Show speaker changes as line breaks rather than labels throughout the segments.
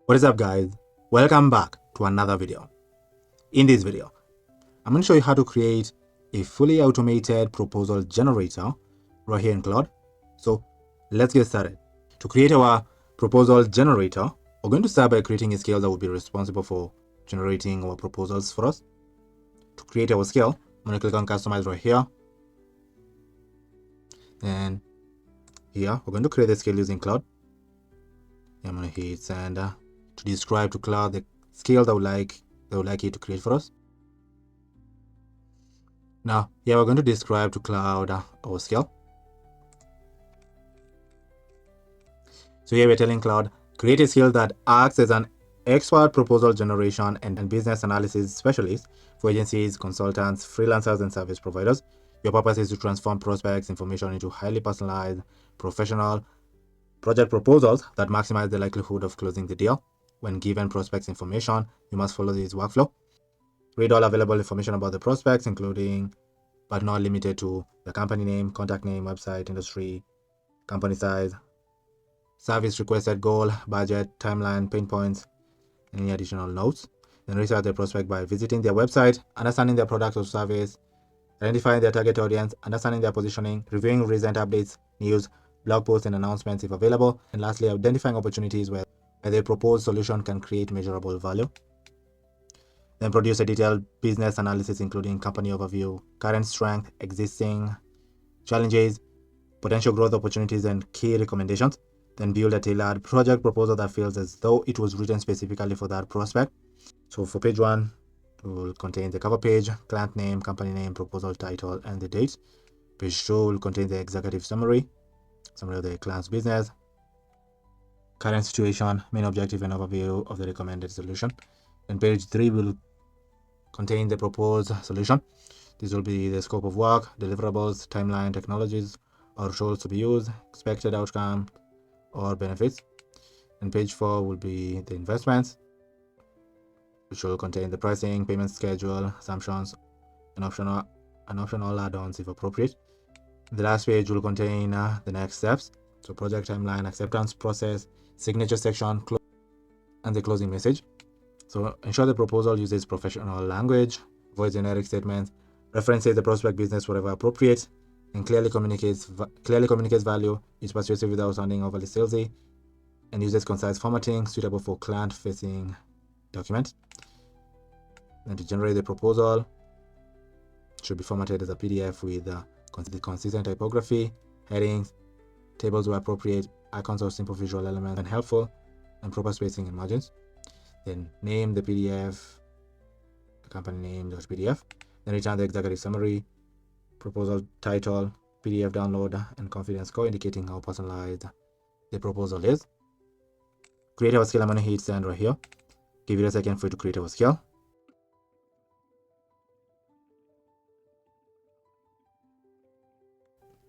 What is up, guys? Welcome back to another video. In this video, I'm going to show you how to create a fully automated proposal generator right here in Claude. So let's get started. To create our proposal generator, we're going to start by creating a scale that will be responsible for generating our proposals for us. To create our scale, I'm going to click on customize right here. And here, we're going to create the scale using Claude. I'm going to hit send to describe to Claude the scale that would like it to create for us. Now, here we're going to describe to Claude our scale. So here we're telling Claude, create a scale that acts as an expert proposal generation and business analysis specialist for agencies, consultants, freelancers, and service providers. Your purpose is to transform prospects' information into highly personalized, professional project proposals that maximize the likelihood of closing the deal. When given prospects information, you must follow this workflow. Read all available information about the prospects, including but not limited to the company name, contact name, website, industry, company size, service requested goal, budget, timeline, pain points, and any additional notes. Then research the prospect by visiting their website, understanding their product or service, identifying their target audience, understanding their positioning, reviewing recent updates, news, blog posts, and announcements if available, and lastly, identifying opportunities where the proposed solution can create measurable value. Then produce a detailed business analysis including company overview, current strength, existing challenges, potential growth opportunities, and key recommendations. Then build a tailored project proposal that feels as though it was written specifically for that prospect. So for page 1, it will contain the cover page, client name, company name, proposal title, and the date. Page 2 will contain the executive summary of the client's business, current situation, main objective, and overview of the recommended solution. Then page 3 will contain the proposed solution. This will be the scope of work, deliverables, timeline, technologies or tools to be used, expected outcome or benefits. And page 4 will be the investments, which will contain the pricing, payment schedule, assumptions, and optional add-ons if appropriate. The last page will contain the next steps, so project timeline, acceptance process, signature section, and the closing message. So ensure the proposal uses professional language, avoids generic statements, references the prospect business wherever appropriate, and clearly communicates value, is persuasive without sounding overly salesy, and uses concise formatting suitable for client-facing documents. And to generate the proposal, it should be formatted as a PDF with the consistent typography, headings, tables where appropriate, icons or simple visual elements when helpful, and proper spacing and margins. Then name the PDF, the company name.pdf. Then return the executive summary, proposal title, PDF download, and confidence score indicating how personalized the proposal is. Create our scale. I'm going to hit send right here. Give it a second for it to create our scale.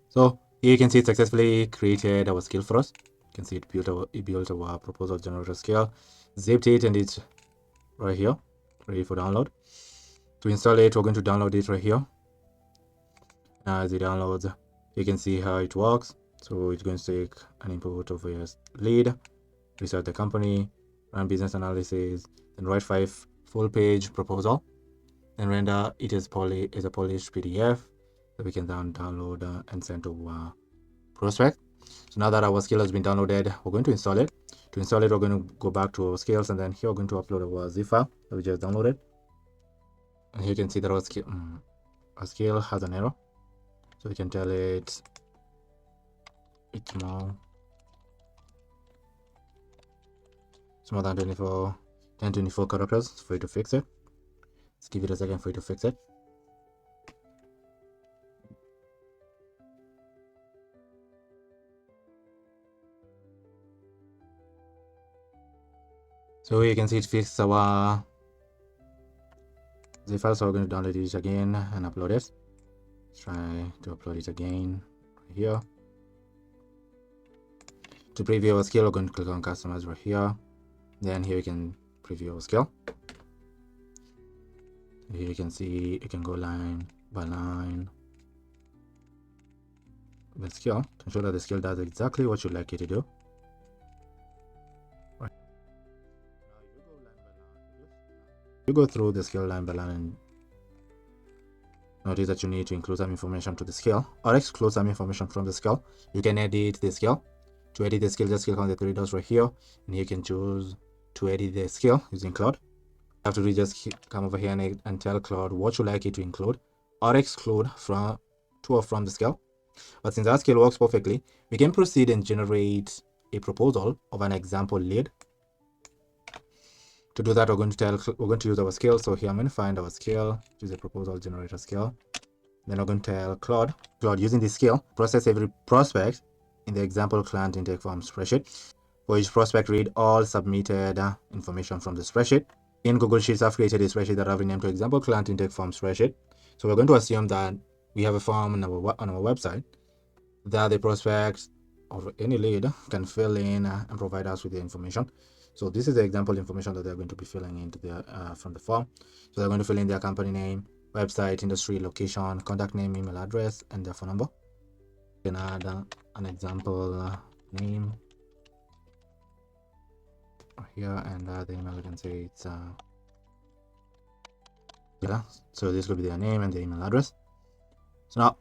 So here you can see it successfully created our scale for us. You can see it built our proposal generator scale, zipped it, and it's right here, ready for download. To install it, we're going to download it right here. As it downloads, you can see how it works. So it's going to take an input of a lead, research the company, run business analysis, then write 5 full-page proposal, and render it as a polished PDF that we can then download and send to prospect. So now that our scale has been downloaded, we're going to install it. To install it, we're going to go back to our scales, and then here we're going to upload our zip file that we just downloaded. And here you can see that our scale has an error. So we can tell it it's more than 24 characters for you to fix it. Let's give it a second for you to fix it. So you can see it fixed our zip file, so we're going to download it again and upload it. Let's try to upload it again right here. To preview our scale, we're going to click on customize right here. Then here you can preview our scale. Here you can see you can go line by line with scale to ensure that the scale does exactly what you'd like it to do. You go through the skill line by line and notice that you need to include some information to the skill or exclude some information from the skill. You can edit the skill. To edit the skill, just click on the three dots right here, and you can choose to edit the skill using Claude. You have to really just come over here and tell Claude what you like it to include or exclude from to or from the skill. But since our skill works perfectly, we can proceed and generate a proposal of an example lead. To do that, we're going to use our skill. So here I'm going to find our skill, which is a proposal generator skill. Then we're going to tell Claude, using this skill, process every prospect in the example client intake form spreadsheet. For each prospect, read all submitted information from the spreadsheet. In Google Sheets, I've created a spreadsheet that I've renamed to example client intake form spreadsheet. So we're going to assume that we have a form on our website that the prospect or any lead can fill in and provide us with the information. So this is the example information that they're going to be filling into from the form. So they're going to fill in their company name, website, industry, location, contact name, email address, and their phone number. You can add an example name here, and the email, we can say it's yeah. So this will be their name and their email address. So now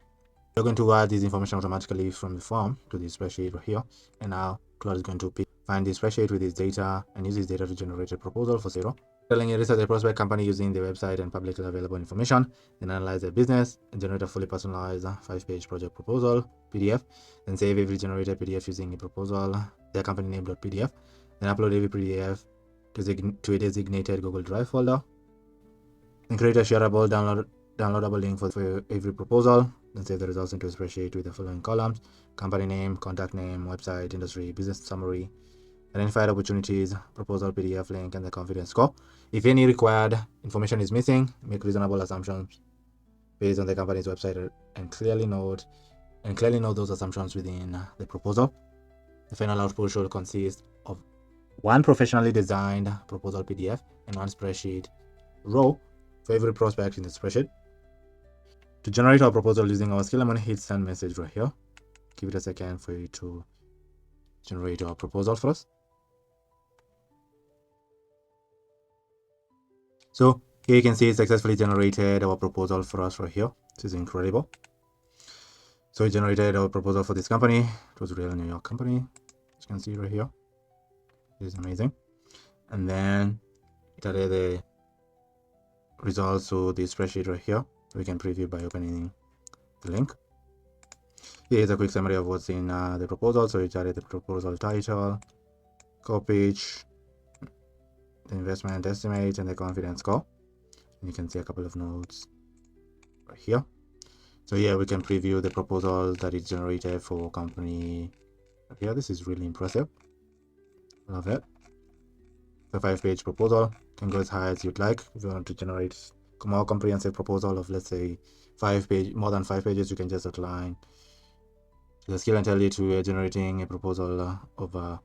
we're going to add this information automatically from the form to the spreadsheet right here, and now Claude is going to find the spreadsheet with this data and use this data to generate a proposal for zero. Telling it research the prospect company using the website and publicly available information, then analyze their business and generate a fully personalized 5-page project proposal PDF, then save every generated PDF using a proposal, their company name.pdf, then upload every PDF to a designated Google Drive folder, and create a shareable downloadable link for every proposal, then save the results into a spreadsheet with the following columns: company name, contact name, website, industry, business summary, identified opportunities, proposal PDF link, and the confidence score. If any required information is missing, make reasonable assumptions based on the company's website and clearly note those assumptions within the proposal. The final output should consist of one professionally designed proposal PDF and one spreadsheet row for every prospect in the spreadsheet. To generate our proposal using our skill, I'm going to hit send message right here. Give it a second for you to generate our proposal for us. So here you can see it successfully generated our proposal for us right here. This is incredible. So it generated our proposal for this company. It was a real New York company, as you can see right here. This is amazing. And then it added the results to the spreadsheet right here. We can preview by opening the link. Here is a quick summary of what's in the proposal. So it added the proposal title, core page, the investment estimate, and the confidence score. And you can see a couple of notes right here. So here we can preview the proposal that it generated for company right here. This is really impressive. Love it. The 5-page proposal can go as high as you'd like. If you want to generate a more comprehensive proposal of, let's say, more than 5 pages, you can just outline the skill and tell it to generating a proposal of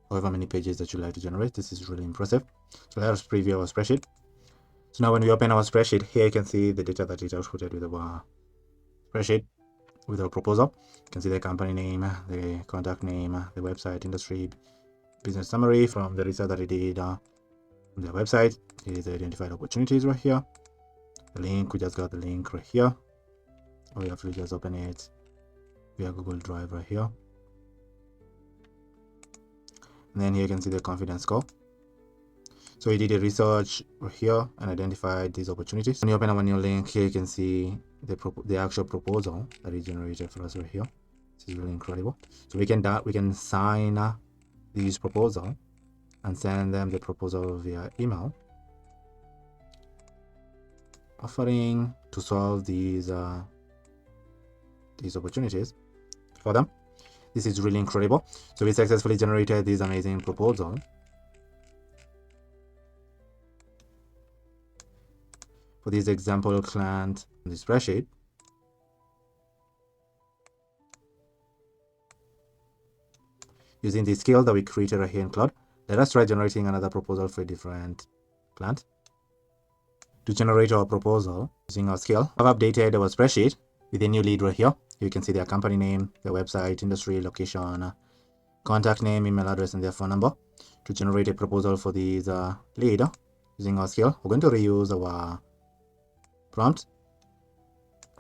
however many pages that you like to generate. This is really impressive. So let us preview our spreadsheet. So now when we open our spreadsheet, here you can see the data that it outputted with our spreadsheet with our proposal. You can see the company name, the contact name, the website, industry, business summary from the research that it did on the website. Here is the identified opportunities right here. The link, we just got the link right here. All we have to just open it via Google Drive right here. And then here you can see the confidence score. So we did a research right here and identified these opportunities. When you open our new link, here you can see the actual proposal that it generated for us right here. This is really incredible. So we can sign these proposal and send them the proposal via email, offering to solve these opportunities for them. This is really incredible. So we successfully generated this amazing proposal for this example client on the spreadsheet. Using the skill that we created right here in Claude, let us try generating another proposal for a different client. To generate our proposal using our skill, I've updated our spreadsheet with a new lead right here. You can see their company name, their website, industry, location, contact name, email address, and their phone number. To generate a proposal for this lead, Using our skill, we're going to reuse our prompt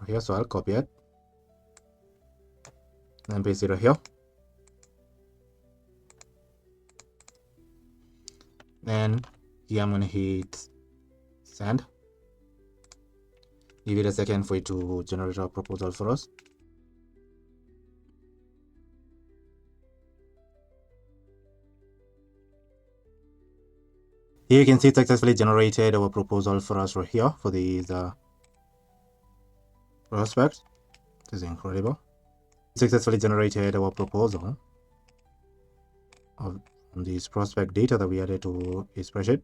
here. So I'll copy it and paste it here. Then here I'm going to hit send. Give it a second for it to generate a proposal for us. Here you can see it successfully generated our proposal for us right here for these prospects. This is incredible. It successfully generated our proposal of this prospect data that we added to a spreadsheet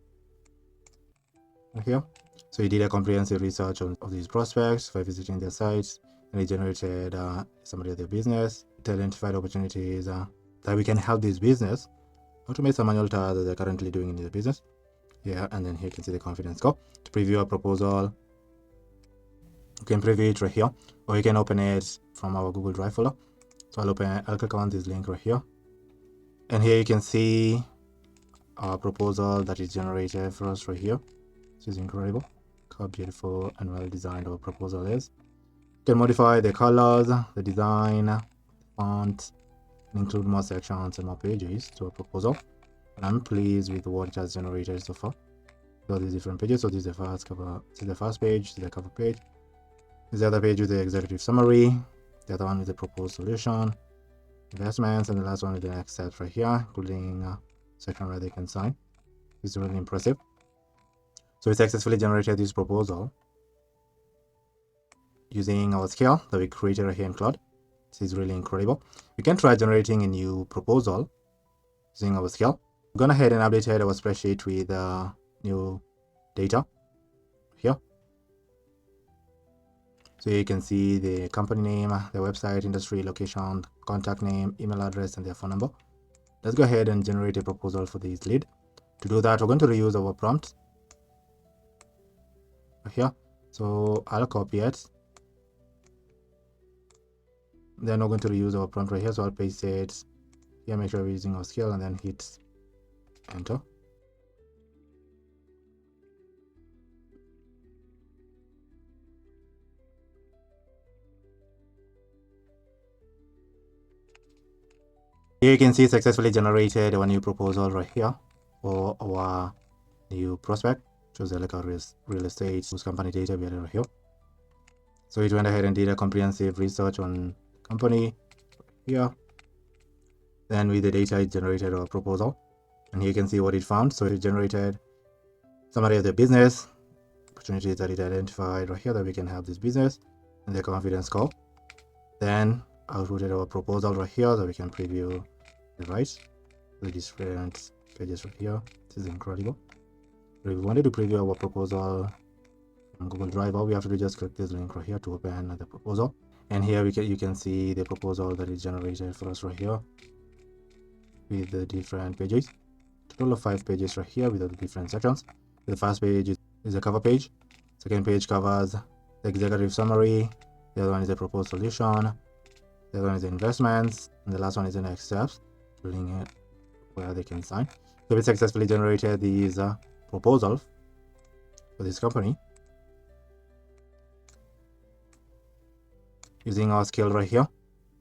right here. So he did a comprehensive research of these prospects by visiting their sites, and he generated summary of their business. It identified opportunities that we can help this business automate some manual tasks that they're currently doing in their business. Yeah, and then here you can see the confidence score. To preview a proposal, you can preview it right here, or you can open it from our Google Drive folder. So I'll click on this link right here, and here you can see our proposal that is generated for us right here. This is incredible. How beautiful and well designed our proposal is. You can modify the colors, the design, font, and include more sections and more pages to a proposal. And I'm pleased with what it has generated so far. So these different pages. So this is the first cover. This is the first page. This is the cover page. This is the other page with the executive summary. The other one with the proposed solution, investments, and the last one with the next steps right here, including a section where they can sign. This is really impressive. So we successfully generated this proposal using our skill that we created right here in Claude. This is really incredible. We can try generating a new proposal using our skill. We're going ahead and updated our spreadsheet with new data here. So you can see the company name, the website, industry, location, contact name, email address, and their phone number. Let's go ahead and generate a proposal for this lead. To do that, we're going to reuse our prompt here. So I'll copy it. Then we're going to reuse our prompt right here. So I'll paste it here, make sure we're using our skill, and then hit enter. Here you can see successfully generated our new proposal right here for our new prospect. Shows like our real estate whose company data we added right here. So it went ahead and did a comprehensive research on company here. Then with the data, it generated our proposal, and here you can see what it found. So it generated summary of the business, opportunities that it identified right here that we can help this business, and the confidence score. Then outputted our proposal right here that we can preview the right, the different pages right here. This is incredible. So if we wanted to preview our proposal from Google Drive, all we have to do is just click this link right here to open the proposal. And here you can see the proposal that is generated for us right here with the different pages. Total of 5 pages right here with the different sections. The first page is a cover page. Second page covers the executive summary. The other one is a proposed solution. The other one is the investments. And the last one is the next steps, including it where they can sign. So we successfully generated these proposals for this company using our skill right here.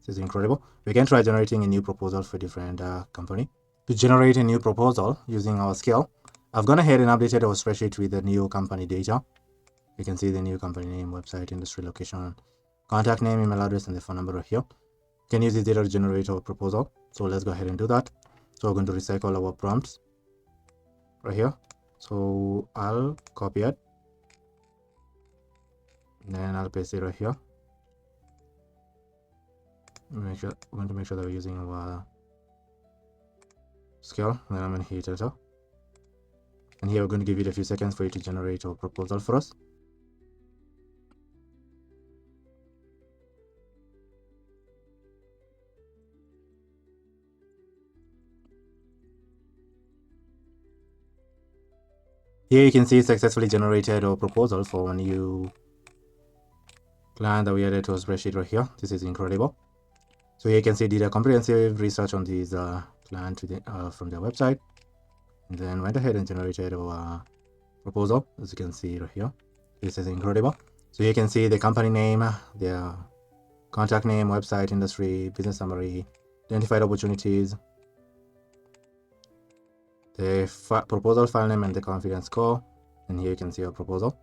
This is incredible. We can try generating a new proposal for different company. To generate a new proposal using our skill, I've gone ahead and updated our spreadsheet with the new company data. You can see the new company name, website, industry, location, contact name, email address, and the phone number right here. You can use this data to generate our proposal. So let's go ahead and do that. So we're going to recycle our prompts right here. So I'll copy it, and then I'll paste it right here. We're going to make sure that we're using our skill. Then I'm going to hit enter. And here we're going to give it a few seconds for it to generate our proposal for us. Here you can see it successfully generated our proposal for a new client that we added to our spreadsheet right here. This is incredible. So here you can see did a comprehensive research on these client from their website, and then went ahead and generated our proposal, as you can see right here. This is incredible. So you can see the company name, their contact name, website, industry, business summary, identified opportunities, the proposal file name, and the confidence score. And here you can see our proposal.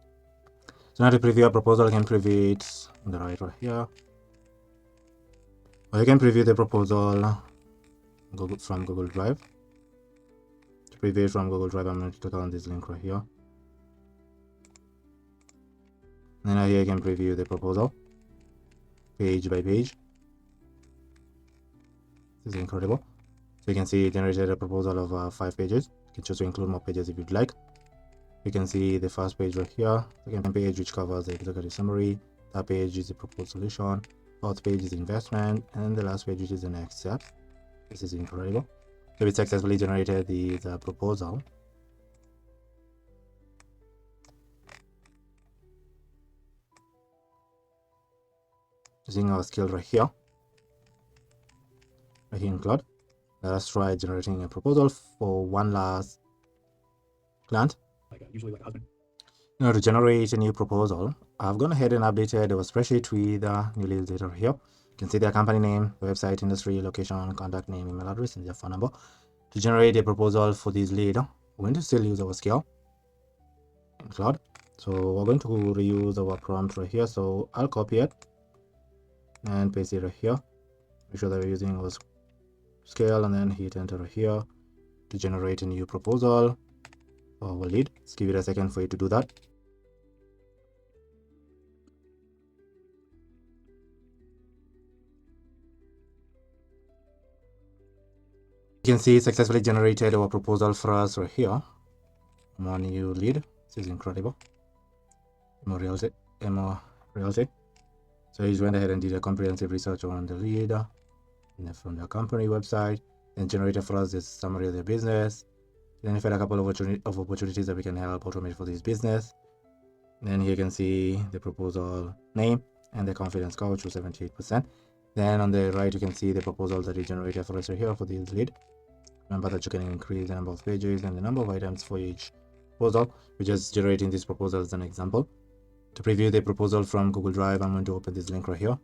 So now to preview our proposal, you can preview it on the right here. Or you can preview the proposal from Google Drive. To preview it from Google Drive, I'm going to click on this link right here. And now here you can preview the proposal page by page. This is incredible. So you can see it generated a proposal of 5 pages. You can choose to include more pages if you'd like. You can see the first page right here, second page which covers the executive summary, third page is the proposed solution, fourth page is investment, and the last page which is the next step. This is incredible. So we successfully generated the proposal. Using our skill right here in Claude. Let us try generating a proposal for one last client. Usually like a husband. Now to generate a new proposal, I've gone ahead and updated our spreadsheet with new lead data here. You can see their company name, website, industry, location, contact name, email address, and their phone number. To generate a proposal for this lead, we're going to still use our scale in Claude. So we're going to reuse our prompt right here. So I'll copy it and paste it right here. Make sure that we're using our scale and then hit enter right here to generate a new proposal for our lead. Let's give it a second for it to do that. You can see it successfully generated our proposal for us right here. More new lead. This is incredible. More realty. So he's went ahead and did a comprehensive research on the lead from the company website, then generated for us this summary of their business, identified a couple of opportunities that we can help automate for this business. Then here you can see the proposal name and the confidence score, which was 78%. Then on the right, you can see the proposal that he generated for us right here for this lead. Remember that you can increase the number of pages and the number of items for each proposal. We're just generating this proposal as an example. To preview the proposal from Google Drive, I'm going to open this link right here.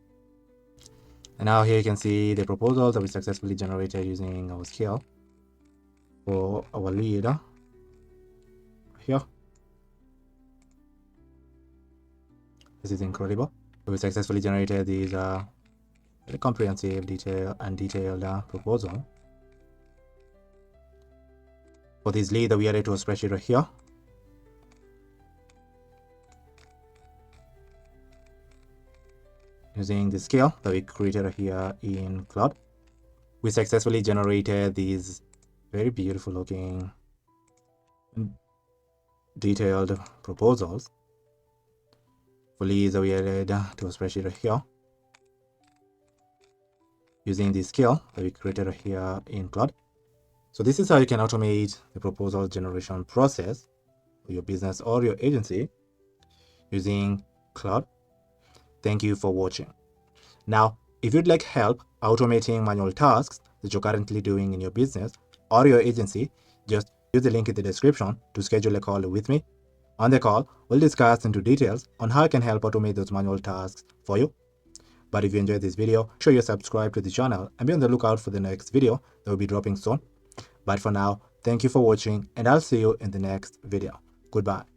And now here you can see the proposal that we successfully generated using our scale for our lead here. This is incredible. We successfully generated these very comprehensive, detailed proposal for this lead that we added to a spreadsheet right here. Using the scale that we created here in Claude, we successfully generated these very beautiful looking detailed proposals for leads that we added to a spreadsheet right here. Using the scale that we created here in Claude. So this is how you can automate the proposal generation process for your business or your agency using Claude. Thank you for watching. Now, if you'd like help automating manual tasks that you're currently doing in your business or your agency, just use the link in the description to schedule a call with me. On the call, we'll discuss into details on how I can help automate those manual tasks for you. But if you enjoyed this video, make sure you subscribe to the channel and be on the lookout for the next video that will be dropping soon. But for now, thank you for watching and I'll see you in the next video. Goodbye.